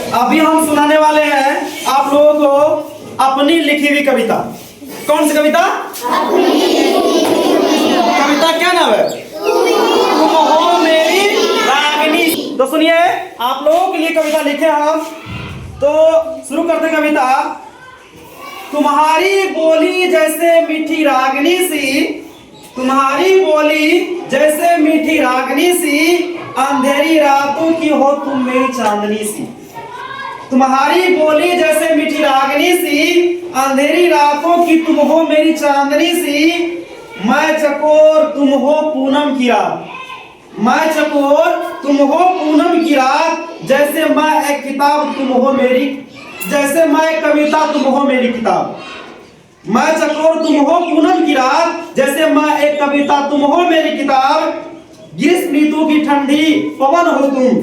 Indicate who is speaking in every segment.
Speaker 1: अभी हम सुनाने वाले हैं आप लोगों को अपनी लिखी हुई कविता। कौन सी कविता? कविता क्या नाम है? तुम हो मेरी रागिनी। तो सुनिए, आप लोगों के लिए कविता लिखे हम, तो शुरू करते कविता। तुम्हारी बोली जैसे मीठी रागनी सी, तुम्हारी बोली जैसे मीठी रागनी सी, अंधेरी रातों की हो तुम मेरी चांदनी सी। तुम्हारी बोली जैसे मीठी रागनी सी, अंधेरी रातों की तुम हो मेरी चांदनी सी। मैं चकोर तुम हो पूनम की रात, मैं चकोर तुम हो पूनम की रात, जैसे मैं एक किताब तुम हो मेरी, जैसे मैं कविता तुम हो मेरी किताब। मैं चकोर तुम हो पूनम की रात, जैसे मैं एक कविता तुम हो मेरी किताब। ग्रीष्म ऋतु की ठंडी पवन हो तुम,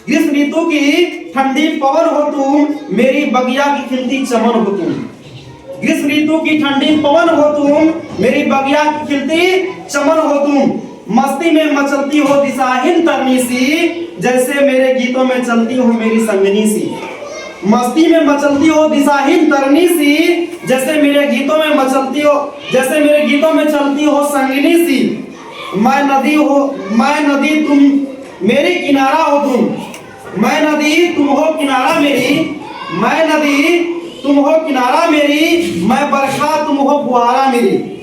Speaker 1: ग्रीष्म ऋतु की ठंडी पवन हो तुम, मेरी बगिया की खिलती चमन हो तुम। ग्रीष्म ऋतु की ठंडी पवन हो तुम, मेरी बगिया की खिलती चमन हो तुम। मस्ती में मचलती हो दिशाहीन तरनी सी, जैसे मेरे गीतों में चलती हो मेरी संगनी सी। मस्ती में मचलती हो दिशाहीन तरनी सी, जैसे मेरे गीतों में मचलती हो, जैसे मेरे गीतों में चलती हो संगनी सी। मैं नदी हो, मैं नदी तुम मेरी किनारा हो तुम, मैं नदी तुम हो किनारा मेरी, मैं नदी तुम हो किनारा मेरी, मैं बरखा तुम हो फुहारा मेरी।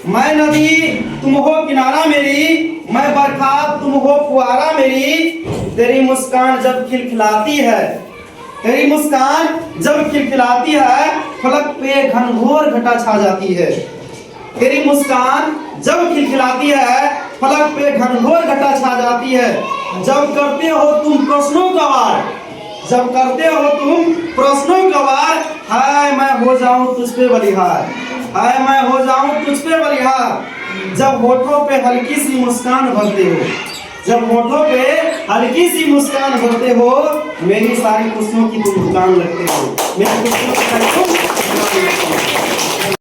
Speaker 1: मैं नदी तुम हो किनारा मेरी, मैं बरखा तुम हो फुहारा मेरी। तेरी मुस्कान जब खिलखिलाती है, तेरी मुस्कान जब खिलखिलाती है, फलक पे घनघोर घटा छा जाती है। तेरी मुस्कान जब खिलखिलाती है, फलक पे घनघोर घटा छा जाती है। जब करते हो तुम प्रश्नों का वार, जब करते हो तुम प्रश्नों का वार, हाय मैं हो जाऊं तुझ पे बलिहार, हाय मैं हो जाऊं तुझ पे बलिहार। जब होठों पे हल्की सी मुस्कान भरते हो, जब होठों पे हल्की सी मुस्कान भरते हो, मेरी सारी खुशियों की तुम दुकान लगते हो, मेरी खुशियों की सारी तुम दुकान लगते हो।